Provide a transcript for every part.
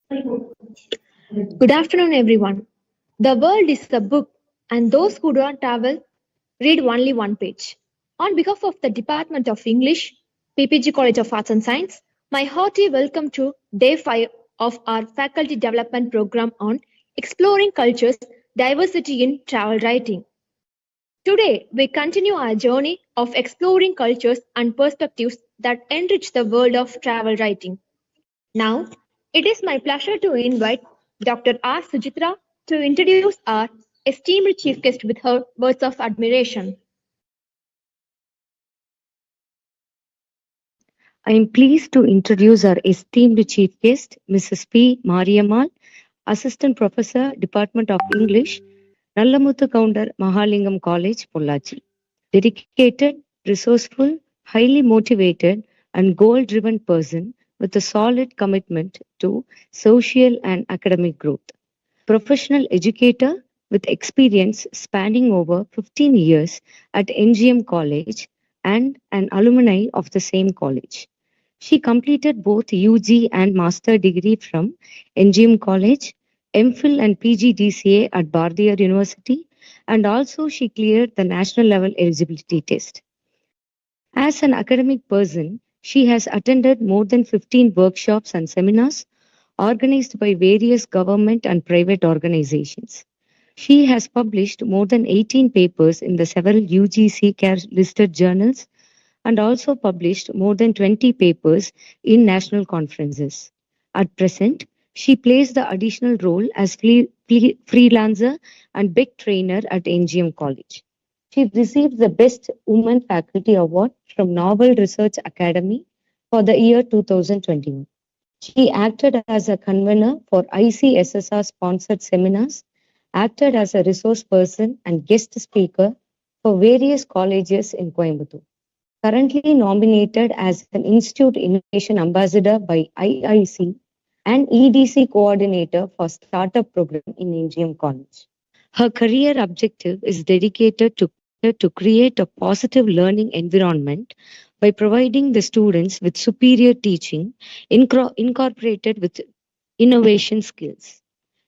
Good afternoon, everyone. The world is a book, and those who do not travel read only one page. On behalf of the Department of English, PPG College of Arts and Science, my hearty welcome to Day 5 of our Faculty Development Program on Exploring Cultures, Diversity in Travel Writing. Today, we continue our journey of exploring cultures and perspectives that enrich the world of travel writing. Now, it is my pleasure to invite Dr. R. Sujitra to introduce our esteemed chief guest with her words of admiration. I am pleased to introduce our esteemed chief guest, Mrs. P. Mariammal, Assistant Professor, Department of English, Nallamuthu Gounder, Mahalingam College, Pollachi. Dedicated, resourceful, highly motivated, and goal-driven person with a solid commitment to social and academic growth. Professional educator with experience spanning over 15 years at NGM College and an alumni of the same college. She completed both UG and master degree from NGM College, MPhil and PGDCA at Bardiyar University, and also she cleared the national level eligibility test. As an academic person, she has attended more than 15 workshops and seminars organized by various government and private organizations. She has published more than 18 papers in the several UGC CARE listed journals and also published more than 20 papers in national conferences. At present, she plays the additional role as freelancer and big trainer at NGM College. She received the Best Women Faculty Award from Novel Research Academy for the year 2021. She acted as a convener for ICSSR sponsored seminars, acted as a resource person and guest speaker for various colleges in Coimbatore. Currently nominated as an Institute Innovation Ambassador by IIC and EDC Coordinator for Startup Program in NGM College. Her career objective is dedicated to create a positive learning environment by providing the students with superior teaching incorporated with innovation skills.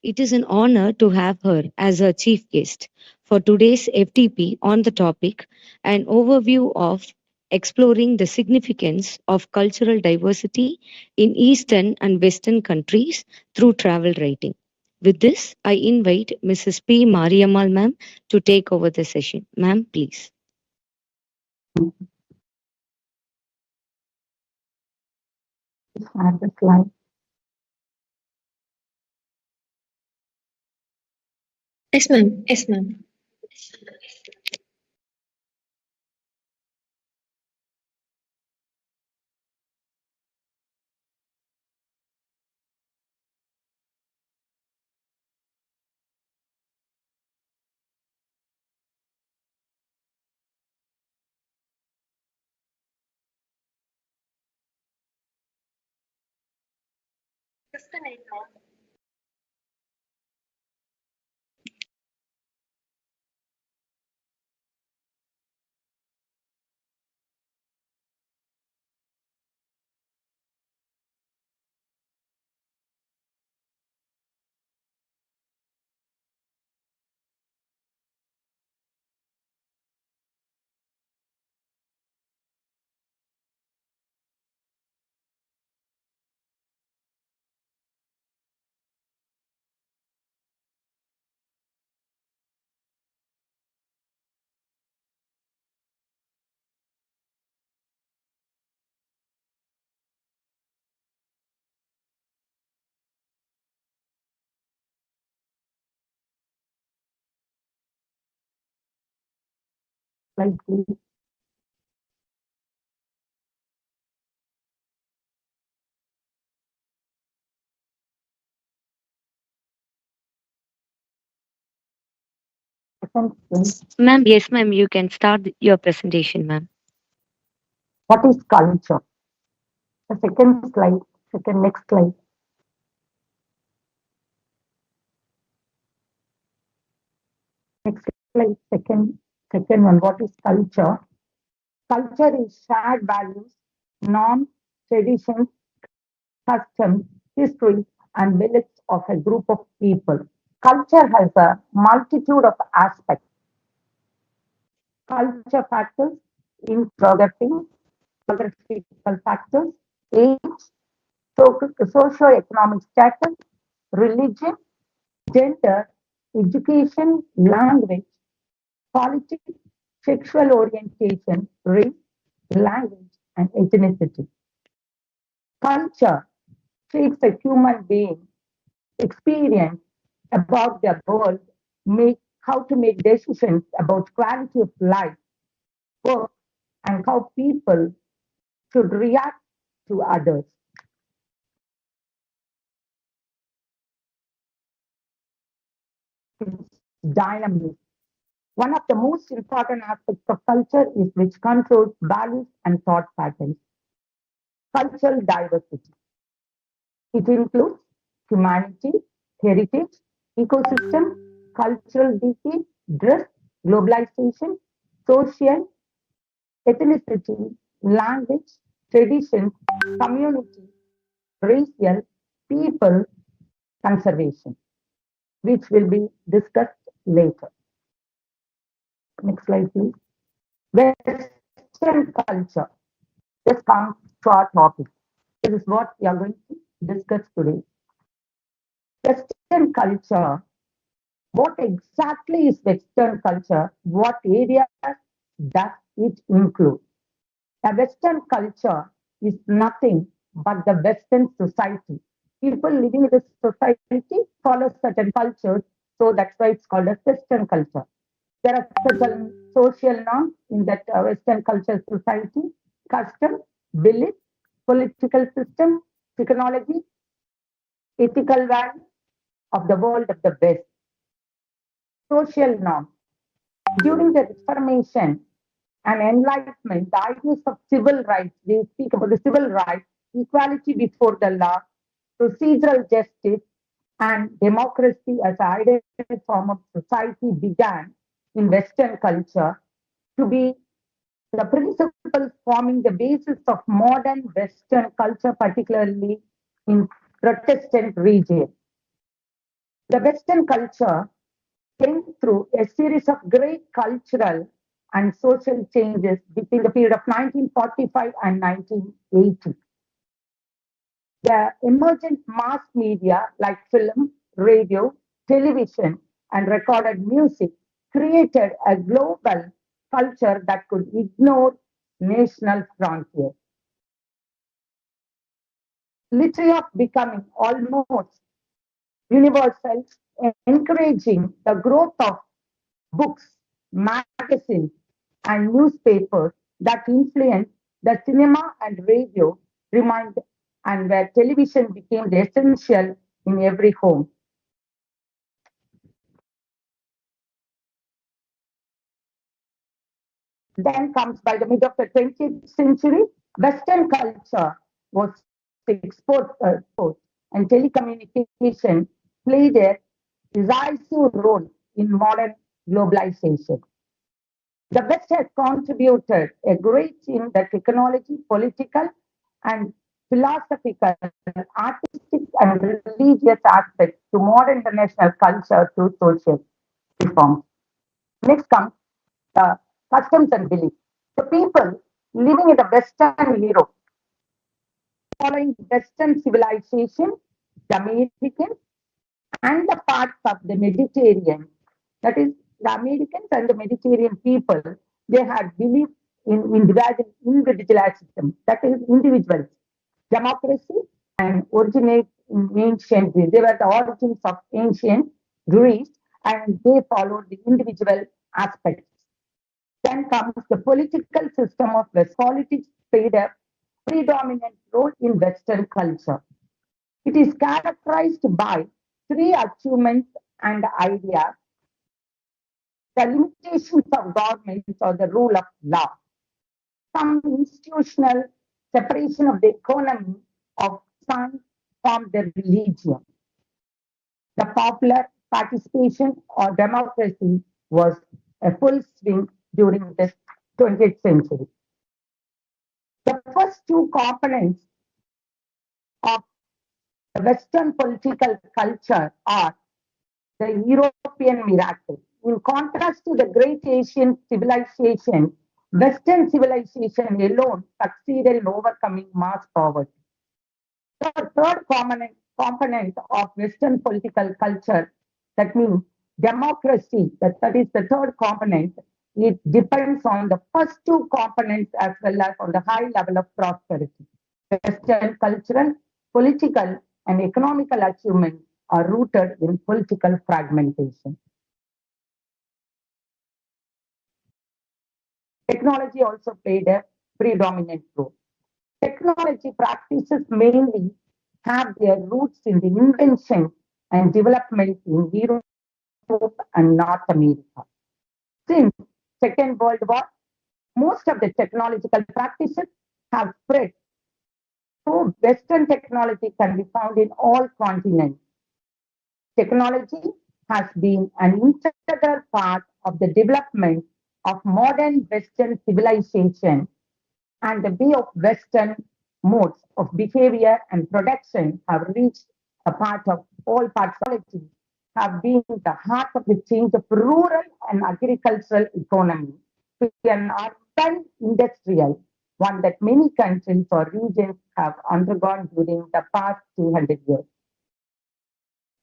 It is an honor to have her as our chief guest for today's FDP on the topic, an overview of exploring the significance of cultural diversity in Eastern and Western countries through travel writing. With this, I invite Mrs. P. Mariammal ma'am to take over the session. Ma'am, please. Share the slide. Yes, ma'am. Yes, ma'am. Slide, please. Second slide. Ma'am, yes, ma'am, you can start your presentation, ma'am. What is culture? The second slide. Next slide. Next slide. Second one. What is culture? Culture is shared values, norms, traditions, customs, history, and beliefs of a group of people. Culture has a multitude of aspects. Culture factors in geographical factors, age, socio-economic status, religion, gender, education, language, politics, sexual orientation, race, language, and ethnicity. Culture shapes a human being experience about the world, make how to make decisions about quality of life, work, and how people should react to others. It's dynamic. One of the most important aspects of culture is which controls values and thought patterns. Cultural diversity. It includes humanity, heritage, ecosystem, cultural decay, drift, globalization, social, ethnicity, language, traditions, community, racial, people, conservation, which will be discussed later. Next slide, please. Western culture. This comes to our topic. This is what we are going to discuss today. Western culture. What exactly is Western culture? What areas does it include? A Western culture is nothing but the Western society. People living in the society follow certain cultures, so that's why it's called a Western culture. There are certain social norms in that Western culture society, custom, belief, political system, technology, ethical values of the world of the West. Social norms. During the Reformation and Enlightenment, the ideas of civil rights, they speak about the civil rights, equality before the law, procedural justice, and democracy as an ideal form of society began in Western culture to be the principles forming the basis of modern Western culture, particularly in Protestant region. The Western culture came through a series of great cultural and social changes between the period of 1945 and 1980. The emergent mass media like film, radio, television, and recorded music created a global culture that could ignore national frontiers. Literary of becoming almost universal, encouraging the growth of books, magazines, and newspapers that influenced the cinema and radio remained and where television became the essential in every home. Then comes by the mid of the 20th century, Western culture was and telecommunication played a decisive role in modern globalization. The West has contributed a great in the technology, political, and philosophical, artistic, and religious aspects to modern international culture through social reforms. Next comes the customs and beliefs. The people living in the Western Europe, following Western civilization, the Americans, and the parts of the Mediterranean, that is, the Americans and the Mediterranean people, they had belief in individualism, that is, individuals, democracy, and originate in ancient Greece. They were the origins of ancient Greece, and they followed the individual aspects. Then comes the political system of West. Politics played a predominant role in Western culture. It is characterized by three achievements and ideas: the limitations of governments or the rule of law, some institutional separation of the economy of science from the religion. The popular participation or democracy was a full swing during the 20th century. The first two components of The Western political culture or the European miracle. In contrast to the great Asian civilization, Western civilization alone succeeded in overcoming mass poverty. The third component of Western political culture, that means democracy, that is the third component, it depends on the first two components as well as on the high level of prosperity. Western cultural, political, and economical achievements are rooted in political fragmentation. Technology also played a predominant role. Technology practices mainly have their roots in the invention and development in Europe and North America. Since Second World War, most of the technological practices have spread. So Western technology can be found in all continents. Technology has been an integral part of the development of modern Western civilization, and the way of Western modes of behavior and production have reached a part of all parts of society, have been the heart of the change of rural and agricultural economy to an urban industrial one that many countries or regions have undergone during the past 200 years.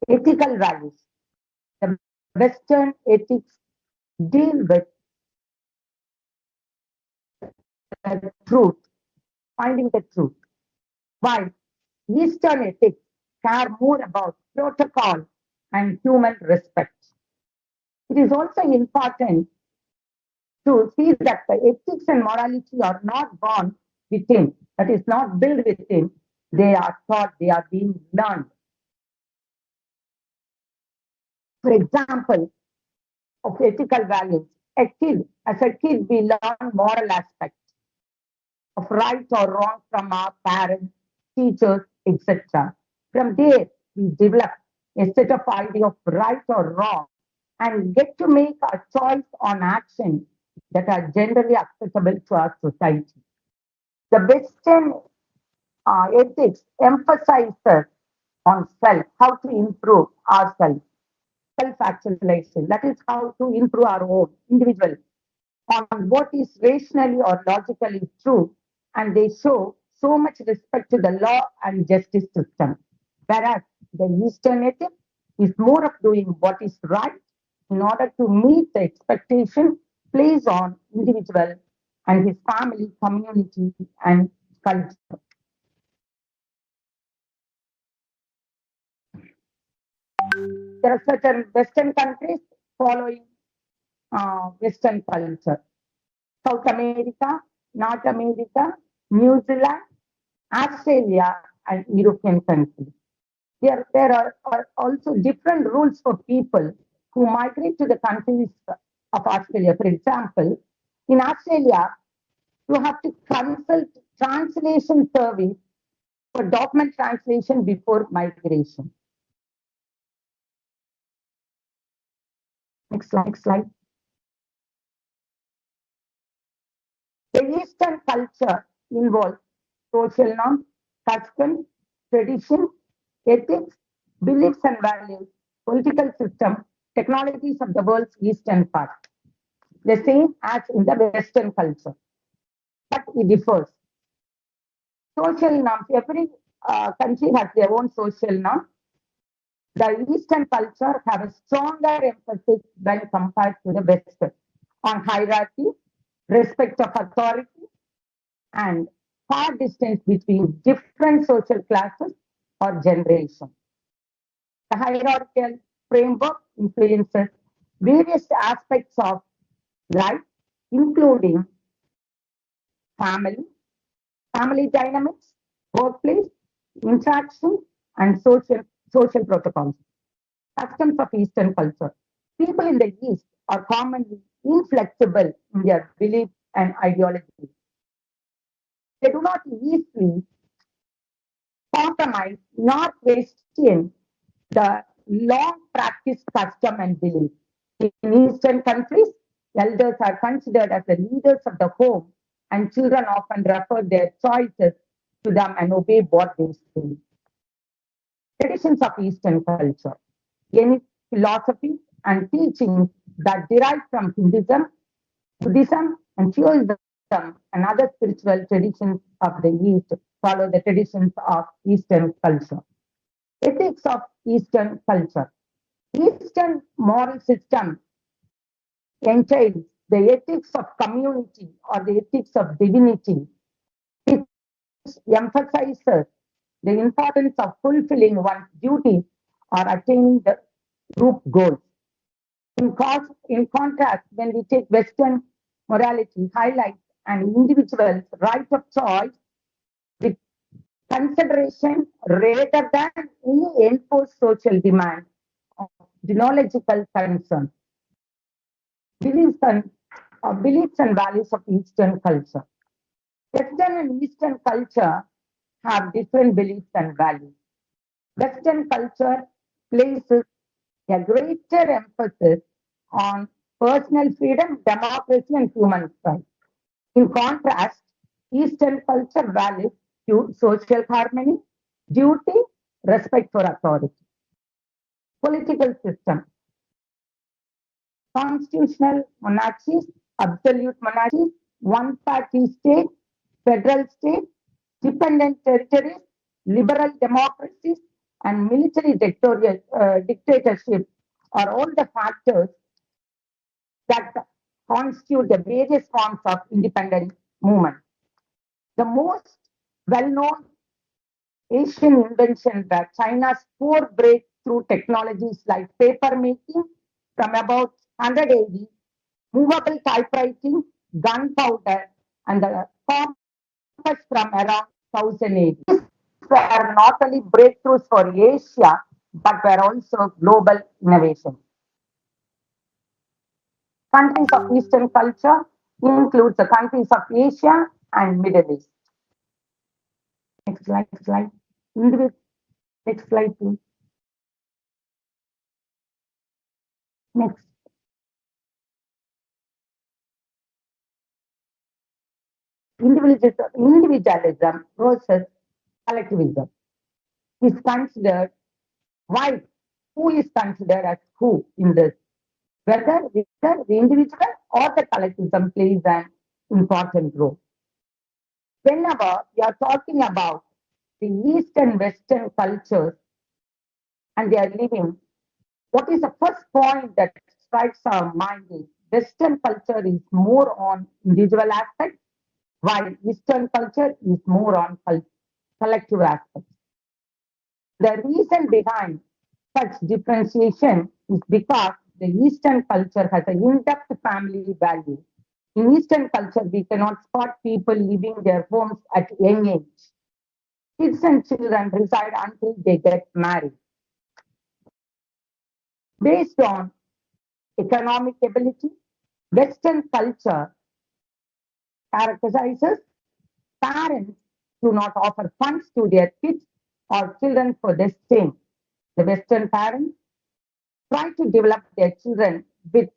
Ethical values. The Western ethics deal with the truth, finding the truth, while Eastern ethics care more about protocol and human respect. It is also important to see that the ethics and morality are not born within, that is not built within, they are taught, they are being learned. For example, of ethical values, as a kid, we learn moral aspects of right or wrong from our parents, teachers, etc. From there, we develop a set of ideas of right or wrong and get to make a choice on action that are generally acceptable to our society. The Western ethics emphasizes on self, how to improve ourselves, self-actualization. That is how to improve our own individual on what is rationally or logically true, and they show so much respect to the law and justice system. Whereas the Eastern ethic is more of doing what is right in order to meet the expectation placed on individual and his family, community, and culture. There are certain Western countries following Western culture. South America, North America, New Zealand, Australia, and European countries. There are also different rules for people who migrate to the countries of Australia. For example, in Australia, you have to consult translation service for document translation before migration. Next slide. The Eastern culture involves social norms, customs, tradition, ethics, beliefs and values, political system, technologies of the world's eastern part. The same as in the Western culture, but it differs. Social norms, every country has their own social norms. The Eastern culture have a stronger emphasis when compared to the Western on hierarchy, respect of authority, and far distance between different social classes or generations. The hierarchical framework influences various aspects of life, including family, family dynamics, workplace, interaction, and social protocols. Customs of Eastern culture. People in the East are commonly inflexible in their beliefs and ideologies. They do not easily compromise nor question the long practiced custom and belief. In Eastern countries, elders are considered as the leaders of the home, and children often refer their choices to them and obey what they say. Traditions of Eastern culture. Any philosophy and teachings that derive from Hinduism, Buddhism, and Taoism and other spiritual traditions of the East follow the traditions of Eastern culture. Ethics of Eastern culture. Eastern moral system entails the ethics of community or the ethics of divinity, which emphasizes the importance of fulfilling one's duties or attaining the group goals. In contrast, when we take Western morality, highlights an individual's right of choice with consideration rather than any enforced social demand of deontological concern. Beliefs and, beliefs and values of Eastern culture. Western and Eastern culture have different beliefs and values. Western culture places a greater emphasis on personal freedom, democracy, and human rights. In contrast, Eastern culture values social harmony, duty, respect for authority. Political system. Constitutional monarchies, absolute monarchies, one-party state, federal state, dependent territories, liberal democracies, and military dictatorship are all the factors that constitute the various forms of independent movement. The most well-known Asian invention that China's four breakthrough technologies like paper making from about 100 AD, movable typewriting, gunpowder, and the compass from around 1000 AD. These were not only breakthroughs for Asia, but were also global innovations. Countries of Eastern culture includes the countries of Asia and Middle East. Next slide. Next slide, please. Next. Individualism versus collectivism is considered why who is considered as who in this, whether the individual or the collectivism plays an important role. Whenever we are talking about the East and Western cultures and they are living, what is the first point that strikes our mind is Western culture is more on individual aspects, while Eastern culture is more on collective aspects. The reason behind such differentiation is because the Eastern culture has an in-depth family value. In Eastern culture, we cannot spot people leaving their homes at young age. Kids and children reside until they get married. Based on economic ability, Western culture characterizes parents do not offer funds to their kids or children for the same. The Western parents try to develop their children with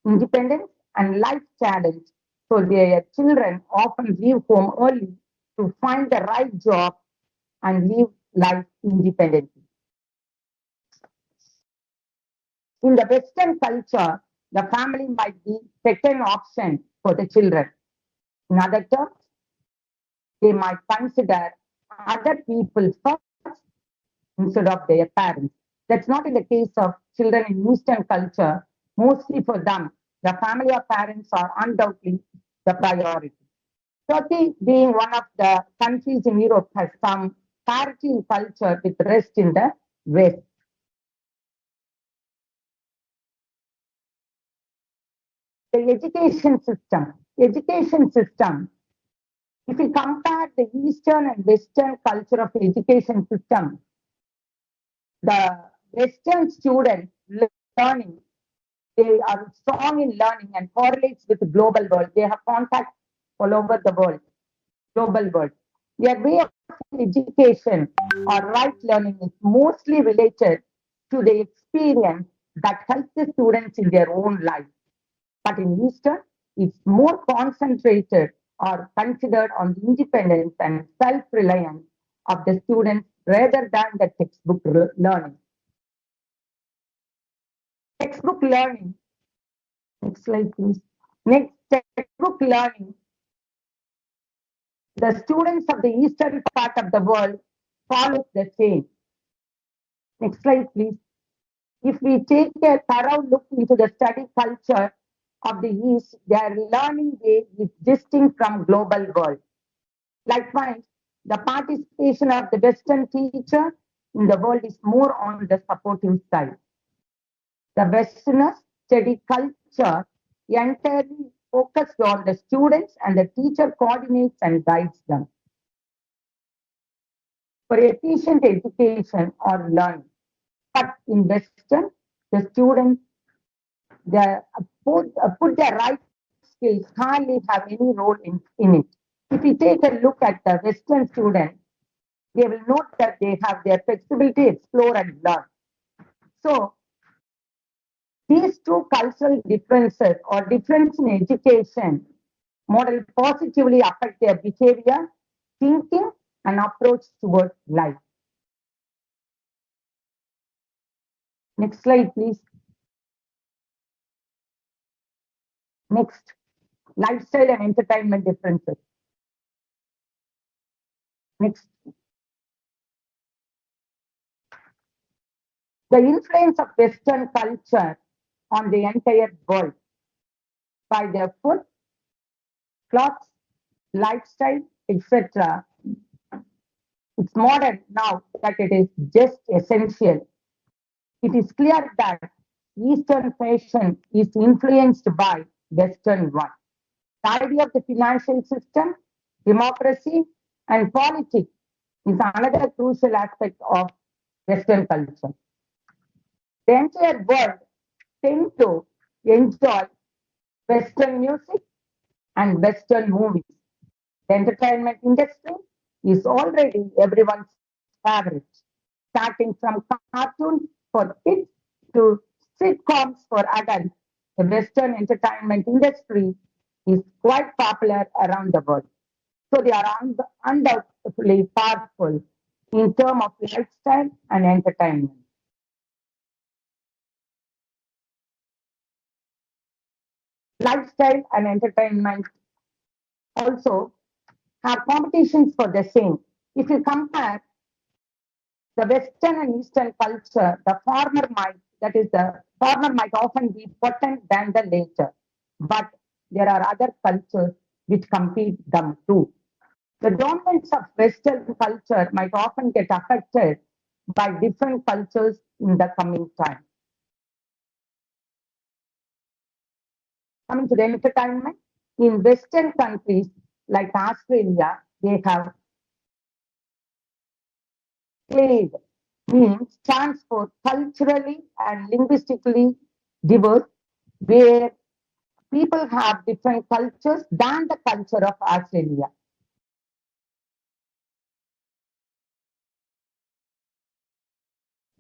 independence and life challenge, so their children often leave home early to find the right job and live life independently. In the Western culture, the family might be second option for the children. In other terms, they might consider other people first instead of their parents. That's not in the case of children in Eastern culture. Mostly for them, the family or parents are undoubtedly the priority. Turkey, being one of the countries in Europe, has some parity in culture with the rest in the West. The education system. If we compare the Eastern and Western culture of education system, the Western students learning, they are strong in learning and correlates with the global world. They have contacts all over the world, global world. Their way of education or right learning is mostly related to the experience that helps the students in their own life. But in Eastern, it's more concentrated or considered on independence and self-reliance of the students rather than the textbook learning. Textbook learning, next slide please. Next, textbook learning, the students of the eastern part of the world follow the same. Next slide please. If we take a thorough look into the study culture of the East, their learning way is distinct from global world. Likewise, the participation of the Western teacher in the world is more on the supportive side. The Westerners study culture entirely focused on the students, and the teacher coordinates and guides them for efficient education or learning. But in Western, the students put their right skills hardly have any role in it. If we take a look at the Western student, they will note that they have their flexibility, explore and learn. So these two cultural differences or difference in education model positively affect their behavior, thinking and approach towards life. Next slide, please. Next, lifestyle and entertainment differences. Next. The influence of Western culture on the entire world by their food, clothes, lifestyle, etc. It's modern now that it is just essential. It is clear that Eastern fashion is influenced by Western one. The idea of the financial system, democracy, and politics is another crucial aspect of Western culture. The entire world tends to enjoy Western music and Western movies. The entertainment industry is already everyone's favorite, starting from cartoons for kids to sitcoms for adults. The Western entertainment industry is quite popular around the world. So they are undoubtedly powerful in terms of lifestyle and entertainment. Lifestyle and entertainment also have competitions for the same. If you compare the Western and Eastern culture, the former might often be potent than the later, but there are other cultures which compete them too. The dominance of Western culture might often get affected by different cultures in the coming time. Coming to the entertainment, in Western countries like Australia, they have played means stands for culturally and linguistically diverse, where people have different cultures than the culture of Australia.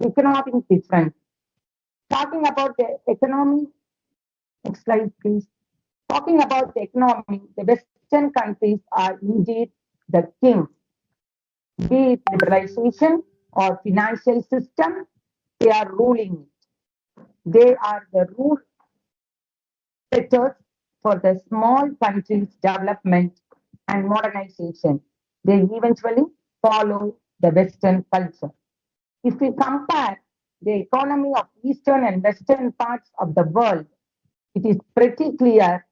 Economic difference. Talking about the economy, next slide please. Talking about the economy, the Western countries are indeed the kings. Be it liberalization or financial system, they are ruling it. They are the rule setters for the small countries' development and modernization. They eventually follow the Western culture. If we compare the economy of Eastern and Western parts of the world, it is pretty clear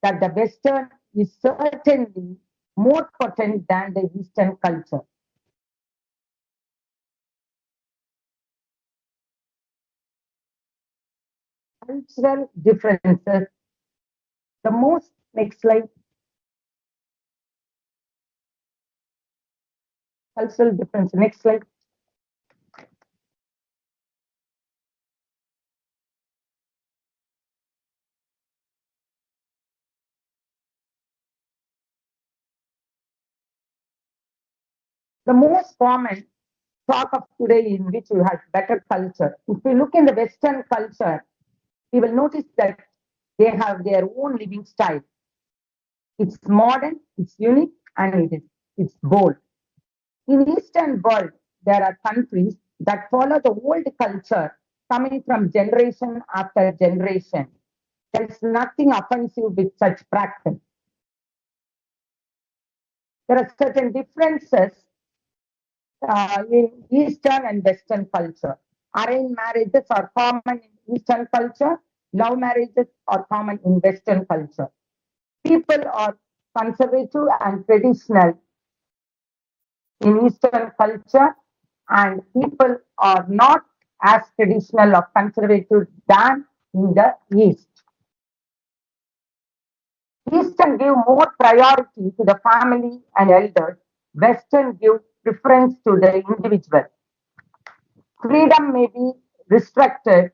that the Western is certainly more potent than the Eastern culture. Cultural differences. The most, next slide. Cultural difference, next slide. The most common talk of today in which you have better culture. If we look in the Western culture, we will notice that they have their own living style. It's modern, it's unique, and it's bold. In Eastern world, there are countries that follow the old culture coming from generation after generation. There is nothing offensive with such practice. There are certain differences in Eastern and Western culture. Arranged marriages are common in Eastern culture. Love marriages are common in Western culture. People are conservative and traditional in Eastern culture, and people are not as traditional or conservative than in the East. Eastern give more priority to the family and elders. Western give preference to the individual. Freedom may be restricted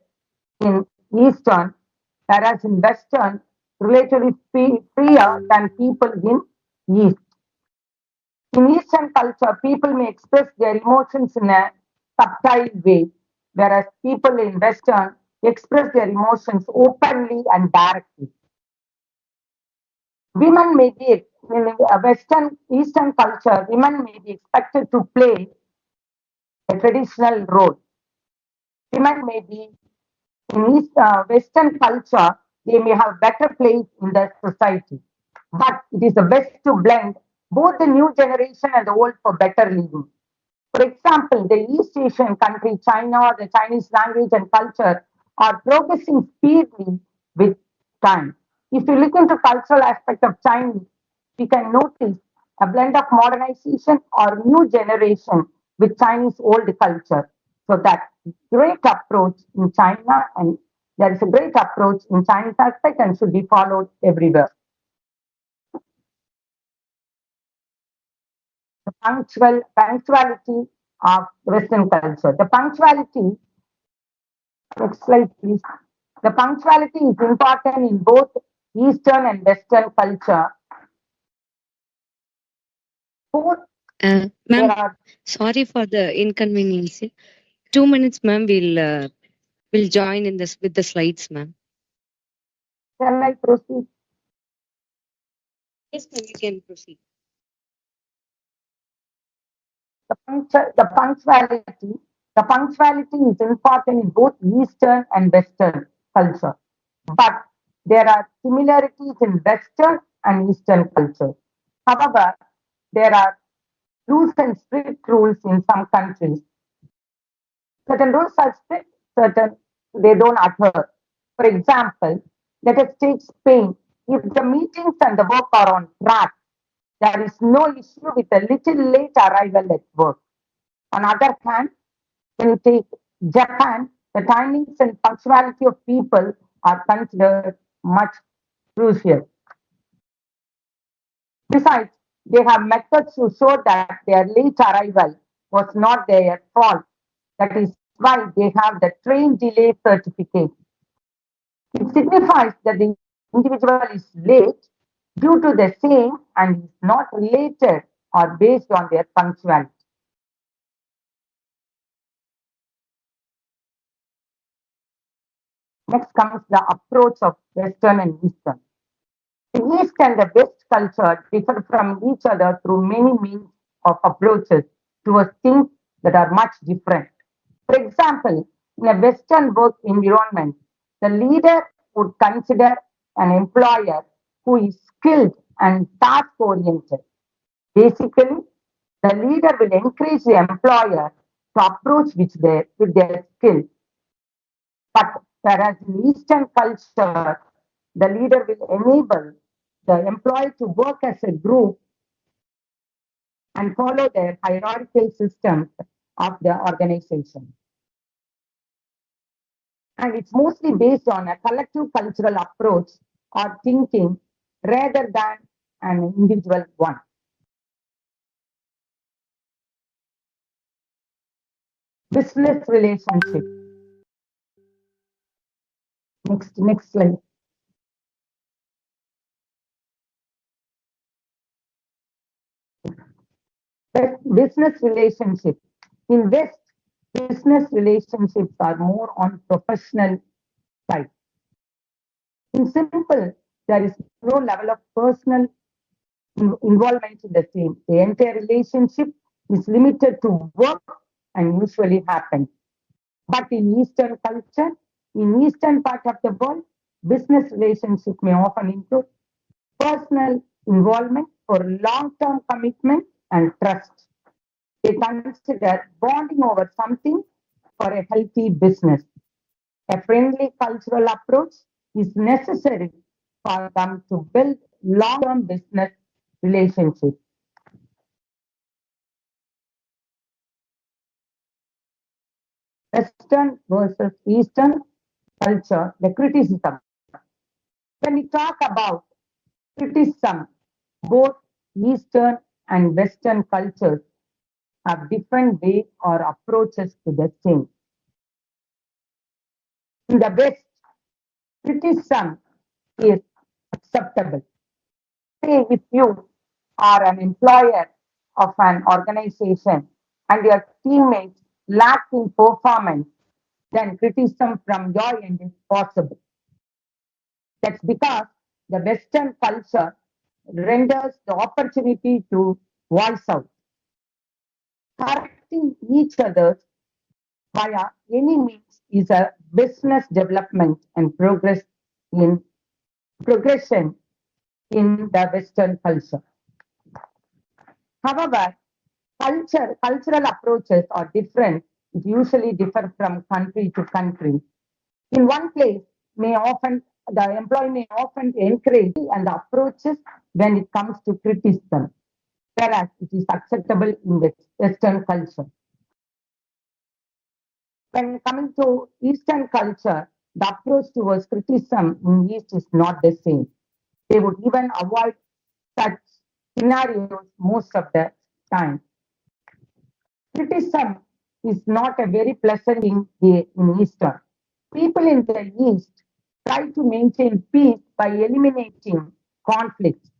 in Eastern, whereas in Western, relatively freer than people in East. In Eastern culture, people may express their emotions in a subtle way, whereas people in Western express their emotions openly and directly. Women may be, in a Western Eastern culture, women may be expected to play a traditional role. Women may be in Western culture, they may have better place in the society. But it is the best to blend both the new generation and the old for better living. For example, the East Asian country, China, the Chinese language and culture are progressing speedily with time. If you look into cultural aspect of Chinese, we can notice a blend of modernization or new generation with Chinese old culture. So that great approach in China, and there is a great approach in Chinese aspect and should be followed everywhere. The punctuality of Western culture. The punctuality, next slide please. The punctuality is important in both Eastern and Western culture. Both there Ma'am, are. sorry for the inconvenience. 2 minutes, ma'am. We'll join in this with the slides, ma'am. Shall I proceed? Yes, ma'am. You can proceed. The punctuality is important in both Eastern and Western culture. But there are similarities in Western and Eastern culture. However, there are loose and strict rules in some countries. Certain rules are strict, certain they don't adhere. For example, let us take Spain. If the meetings and the work are on track, there is no issue with a little late arrival at work. On the other hand, when you take Japan, the timings and punctuality of people are considered much crucial. Besides, they have methods to show that their late arrival was not their fault. That is why they have the train delay certificate. It signifies that the individual is late due to the same and is not related or based on their punctuality. Next comes the approach of Western and Eastern. The East and the West culture differ from each other through many means of approaches towards things that are much different. For example, in a Western work environment, the leader would consider an employer who is skilled and task oriented. Basically, the leader will encourage the employer to approach with their skill. But whereas in Eastern culture, the leader will enable the employee to work as a group and follow their hierarchical systems of the organization. And it's mostly based on a collective cultural approach or thinking rather than an individual one. Business relationship. Next slide. Business relationship. In West, business relationships are more on professional side. In simple, there is no level of personal involvement in the same. The entire relationship is limited to work and usually happens. But in Eastern culture, in Eastern part of the world, business relationship may often include personal involvement for long-term commitment and trust. They consider bonding over something for a healthy business. A friendly cultural approach is necessary for them to build long-term business relationships. Western versus Eastern culture, the criticism. When we talk about criticism, both Eastern and Western cultures have different ways or approaches to the same. In the West, criticism is acceptable. Say if you are an employer of an organization and your teammates lack in performance, then criticism from your end is possible. That's because the Western culture renders the opportunity to voice out. Correcting each other via any means is a business development and progression in the Western culture. However, cultural approaches are different. It usually differ from country to country. In one place, the employee may often encourage and approaches when it comes to criticism, whereas it is acceptable in the Western culture. When coming to Eastern culture, the approach towards criticism in East is not the same. They would even avoid such scenarios most of the time. Criticism is not a very pleasant thing in Eastern. People in the East try to maintain peace by eliminating conflicts.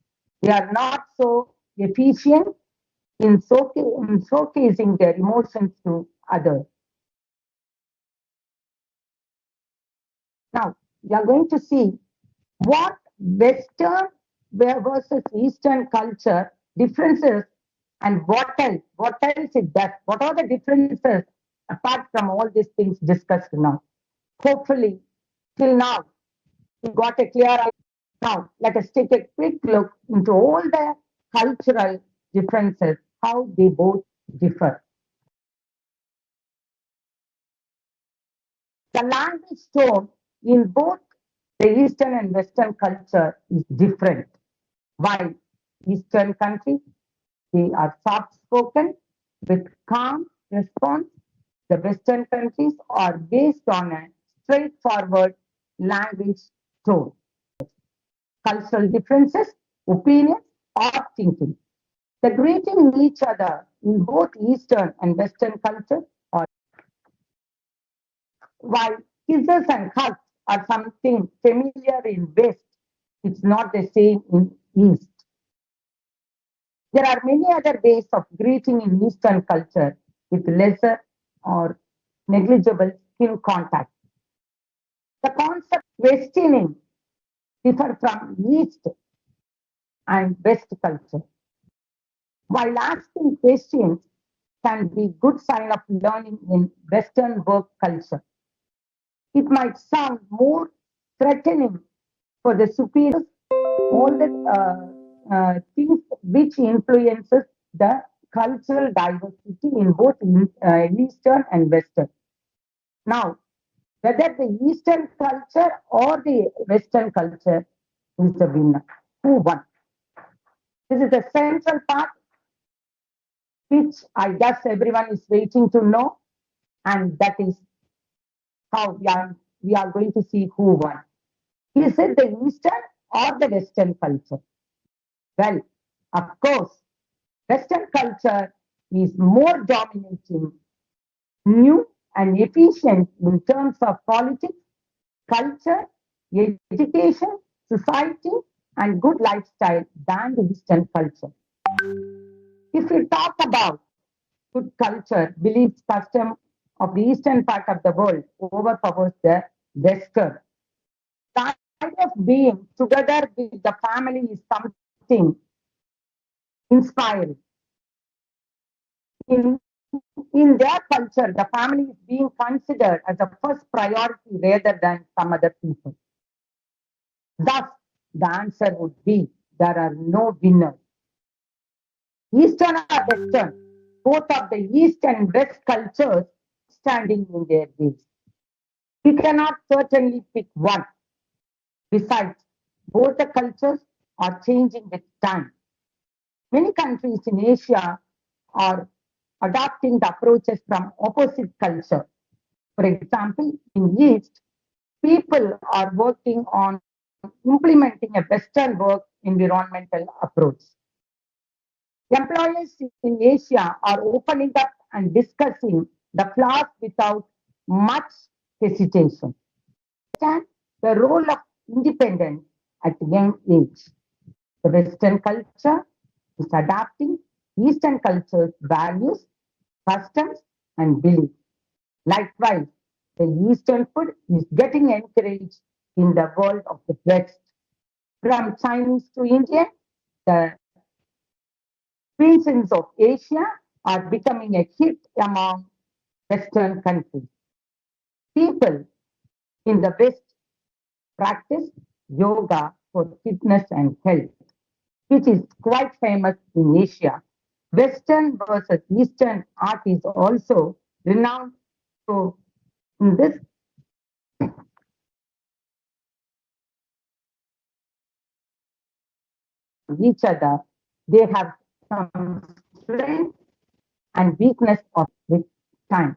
They are not so efficient in showcasing their emotions to others. Now, we are going to see what Western versus Eastern culture differences and what else it does. What are the differences apart from all these things discussed now? Hopefully, till now, we got a clear idea. Now, let us take a quick look into all the cultural differences, how they both differ. The language tone in both the Eastern and Western culture is different. While Eastern countries, they are soft spoken with calm response. The Western countries are based on a straightforward language tone. Cultural differences, opinions, or thinking. The greeting each other in both Eastern and Western cultures are while kisses and hugs are something familiar in West, it's not the same in East. There are many other ways of greeting in Eastern culture with lesser or negligible skin contact. The concept questioning differ from East and West culture. While asking questions can be good sign of learning in Western work culture, it might sound more threatening for the superiors, all the things which influences the cultural diversity in both Eastern and Western. Now, whether the Eastern culture or the Western culture is the winner, who won? This is the central part which I guess everyone is waiting to know, and that is how we are going to see who won. Is it the Eastern or the Western culture? Well, of course, Western culture is more dominating, new and efficient in terms of politics, culture, education, society, and good lifestyle than the Eastern culture. If we talk about good culture, beliefs, custom of the Eastern part of the world overpowers the Western. The idea of being together with the family is something inspiring. In, in their culture, the family is being considered as a first priority rather than some other people. Thus, the answer would be there are no winners. Eastern or Western, both of the East and West cultures standing in their ways. We cannot certainly pick one. Besides, both the cultures are changing with time. Many countries in Asia are adopting the approaches from opposite culture. For example, in East, people are working on implementing a Western work environmental approach. Employers in Asia are opening up and discussing the flaws without much hesitation. Understand the role of independence at a young age. The Western culture is adapting Eastern culture's values, customs, and beliefs. Likewise, the Eastern food is getting encouraged in the world of the West. From Chinese to Indian, the cuisines of Asia are becoming a hit among Western countries. People in the West practice yoga for fitness and health, which is quite famous in Asia. Western versus Eastern art is also renowned. So, in this each other, they have some strength and weakness of with time.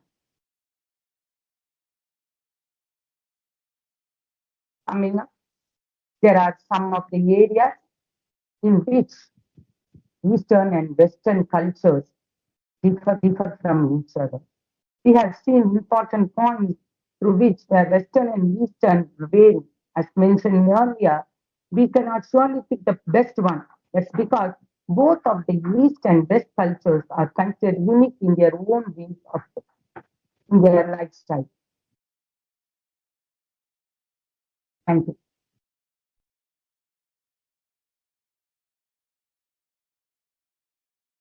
I mean, there are some of the areas in which Eastern and Western cultures differ from each other. We have seen important points through which the Western and Eastern vary. As mentioned earlier, we cannot surely pick the best one. That's because both of the East and West cultures are considered unique in their own ways of in their lifestyle. Thank you.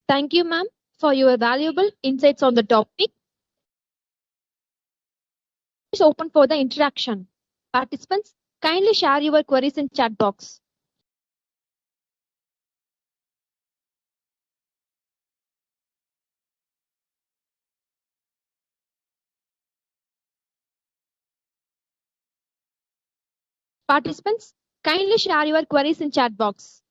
Thank you, ma'am, for your valuable insights on the topic. It's open for the interaction. Participants, kindly share your queries in chat box. Participants, kindly share your queries in chat box.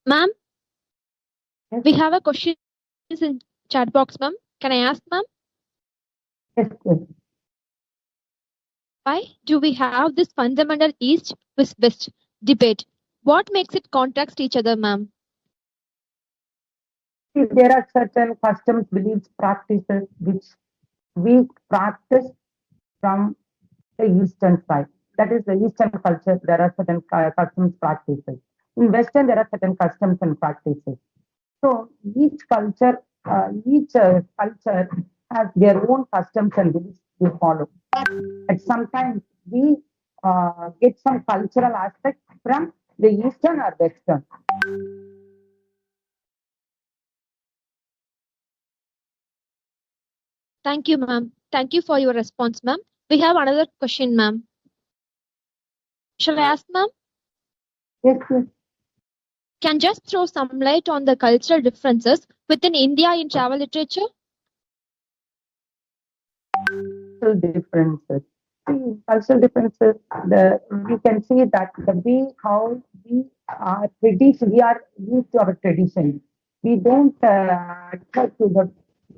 Ma'am, we have a question in chat box, ma'am. Can I ask, ma'am? Yes, yes. Why do we have this fundamental East with West debate? What makes it contrast each other, ma'am? See, there are certain customs, beliefs, practices which we practice from the Eastern side. That is the Eastern culture. There are certain customs practices. In Western, there are certain customs and practices. So each culture has their own customs and beliefs to follow. But at sometimes we get some cultural aspects from the Eastern or Western. Thank you, ma'am. Thank you for your response, ma'am. We have another question, ma'am. Shall I ask, ma'am? Yes, yes. Can just throw some light on the cultural differences within India in travel literature? Cultural differences. See, cultural differences. We can see that the way how we are tradition, we are used to our tradition. We don't adhere to the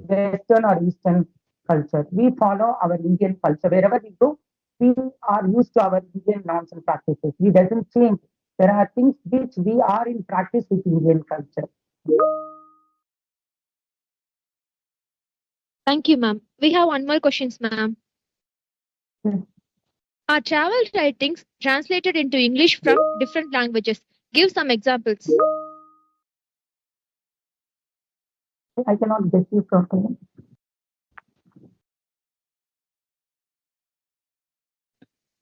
Western or Eastern culture. We follow our Indian culture. Wherever we go, we are used to our Indian norms and practices. We doesn't change. There are things which we are in practice with Indian culture. Thank you, ma'am. We have one more question, ma'am. Hmm. Are travel writings translated into English from different languages? Give some examples. I cannot get you properly.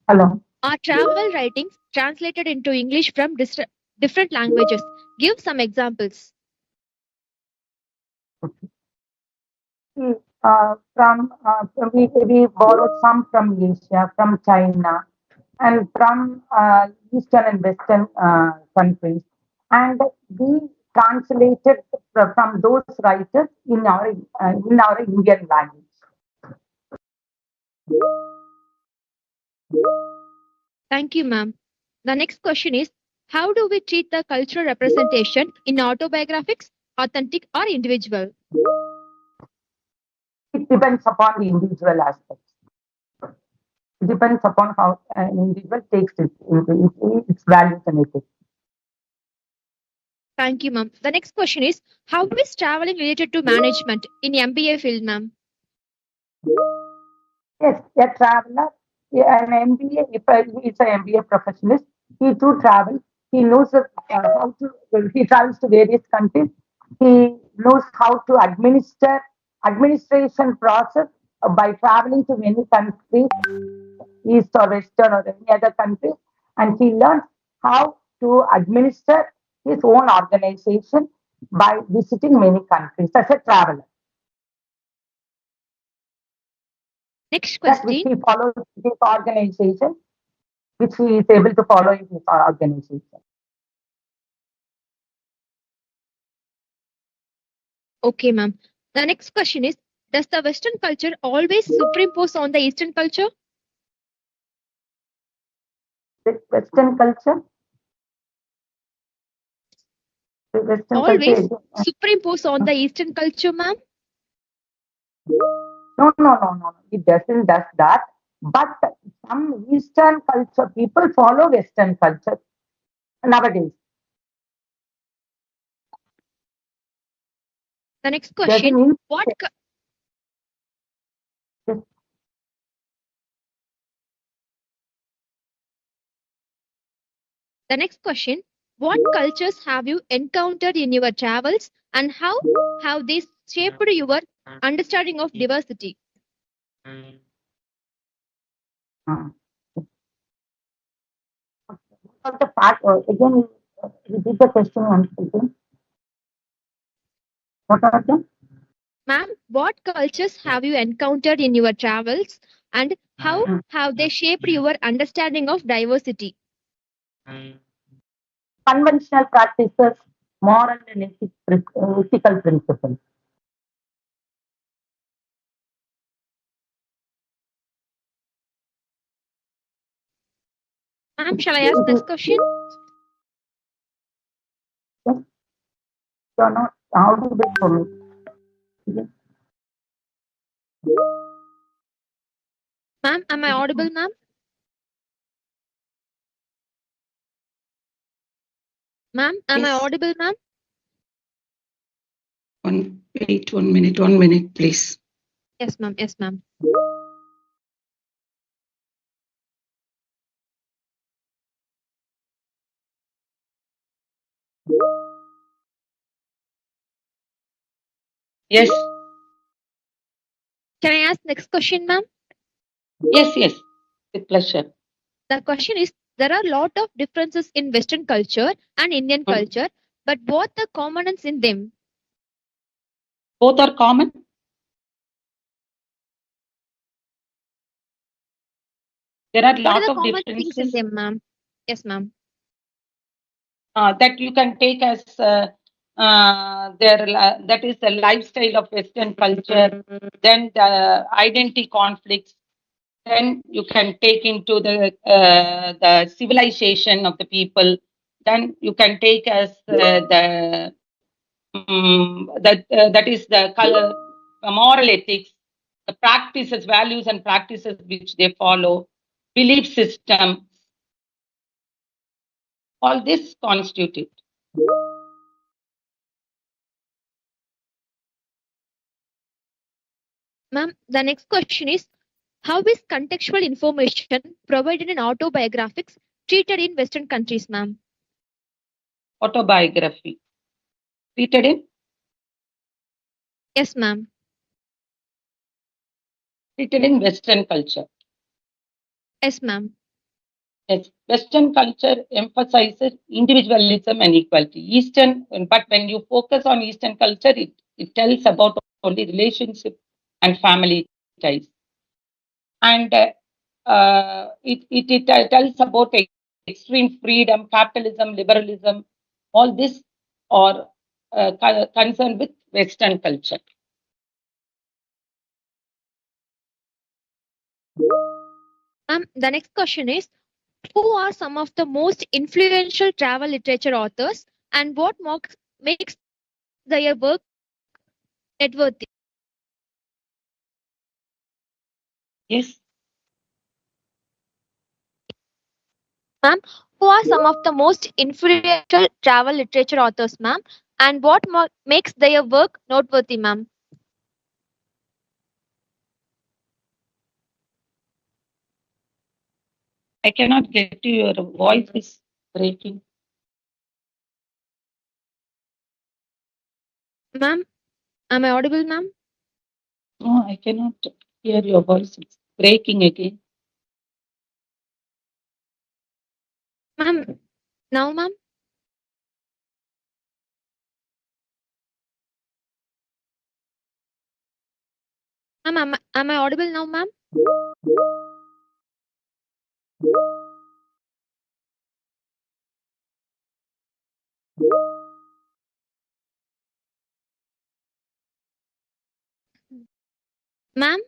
Hello. Are travel writings translated into English from different languages? Give some examples. See, we borrowed some from Asia, from China, and from Eastern and Western countries, and we translated from those writers in our Indian language. Thank you, ma'am. The next question is, how do we treat the cultural representation in autobiographics, authentic or individual? It depends upon the individual aspects. It depends upon how an individual takes it into its values and ethics. Thank you, ma'am. The next question is, how is traveling related to management in MBA field, ma'am? Yes, a traveler, an MBA, if it's an MBA professionalist, he too travels. He knows how to, he travels to various countries. He knows how to administration process by traveling to many countries, East or Western or any other country. And he learns how to administer his own organization by visiting many countries as a traveler. Next That which question. he follows his organization, which he is able to follow in his organization. Okay, ma'am. The next question is, does the Western culture always superimpose on the Eastern culture? The Western culture, the Western culture, Always superimpose on the Eastern culture, ma'am? no. It doesn't does that. But some Eastern culture people follow Western culture nowadays. The next Doesn't question, mean what the next question, what cultures have you encountered in your travels and how have they shaped your understanding of diversity? What the fact again repeat the question once again. What are them? Ma'am, what cultures have you encountered in your travels and how have they shaped your understanding of diversity? Conventional practices, moral and ethical principles. Ma'am, shall I ask this question? Yes, you're not audible for me. Yes. Ma'am, am I audible, ma'am? Ma'am, am I Yes. audible, ma'am? Wait 1 minute, please. Yes, ma'am. Yes, ma'am. Yes, Can I ask next question, ma'am? yes, with pleasure. The question is, there are a lot of differences in Western culture and Indian culture, but what the commonents in them? Both are common. There are What are lot the of common things in differences. them, ma'am? Yes, ma'am. That you can take as that is the lifestyle of Western culture, then the identity conflicts, then you can take into the civilization of the people, then you can take as that is the color, moral ethics, the practices, values and practices which they follow, belief system, all this constitute it. Ma'am, the next question is, how is contextual information provided in autobiographics treated in Western countries, ma'am? Autobiography treated in Yes, ma'am. Western culture. Yes, ma'am. Yes, Western culture emphasizes individualism and equality. But when you focus on Eastern culture, it tells about only relationship and family ties. And it tells about extreme freedom, capitalism, liberalism. All this are concerned with Western culture. Ma'am, the next question is, who are some of the most influential travel literature authors and what makes their work noteworthy? Yes. Ma'am, who are some of the most influential travel literature authors, ma'am, and what makes their work noteworthy, ma'am? I cannot get you. Your voice is breaking. Ma'am, am I audible, ma'am? No, I cannot hear your voice. It's breaking again. Ma'am, now, ma'am? Ma'am, am I audible now, ma'am? Ma'am?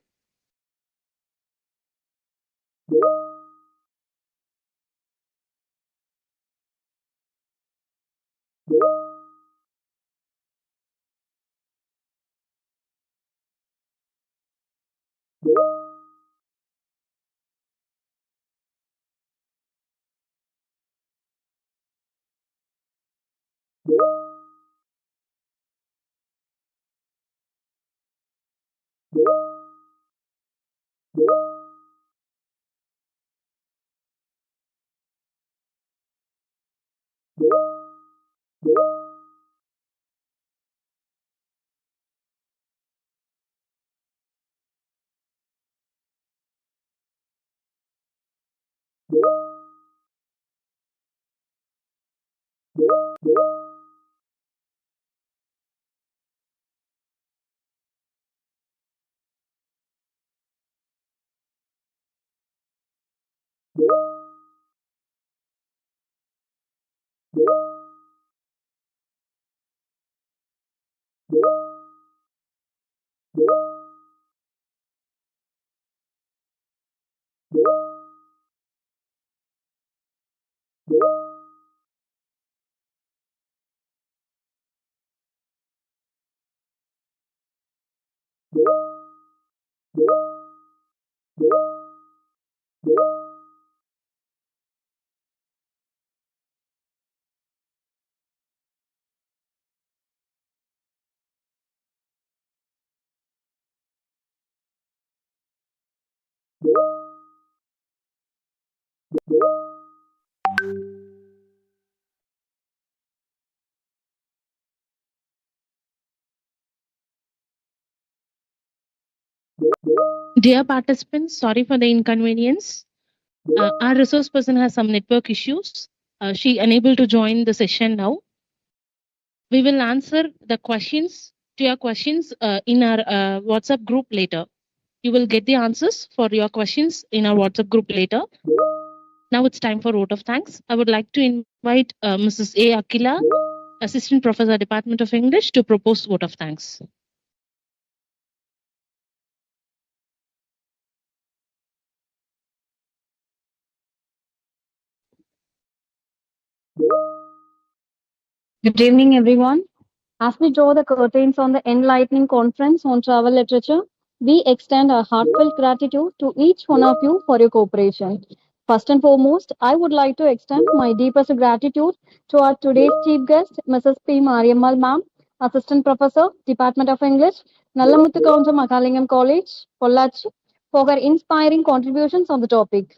Dear participants, sorry for the inconvenience. Our resource person has some network issues. She unable to join the session now. We will answer the questions to your questions in our WhatsApp group later. You will get the answers for your questions in our WhatsApp group later. Now it's time for vote of thanks. I would like to invite Mrs. A. Akila, Assistant Professor, Department of English, to propose vote of thanks. Good evening, everyone. As we draw the curtains on the enlightening conference on travel literature, we extend our heartfelt gratitude to each one of you for your cooperation. First and foremost, I would like to extend my deepest gratitude to our today's chief guest, Mrs. P. Mariammal Ma'am, Assistant Professor, Department of English, Nallamuthu Mahalingam College, Pollachi, for her inspiring contributions on the topic.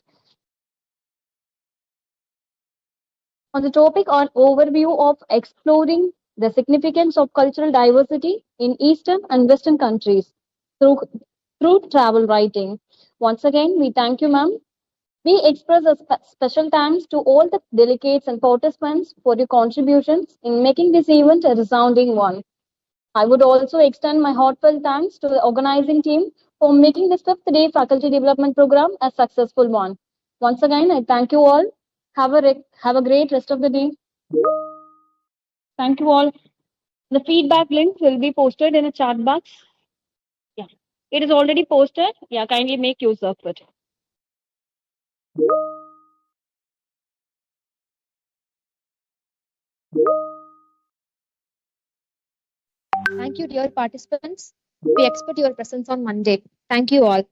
On the topic on overview of exploring the significance of cultural diversity in Eastern and Western countries through, through travel writing. Once again, we thank you, ma'am. We express a special thanks to all the delegates and participants for your contributions in making this event a resounding one. I would also extend my heartfelt thanks to the organizing team for making this fifth day faculty development program a successful one. Once again, I thank you all. Have a great rest of the day. Thank you all. The feedback link will be posted in a chat box. Yeah, it is already posted. Yeah, kindly make use of it. Thank you, dear participants. We expect your presence on Monday. Thank you all.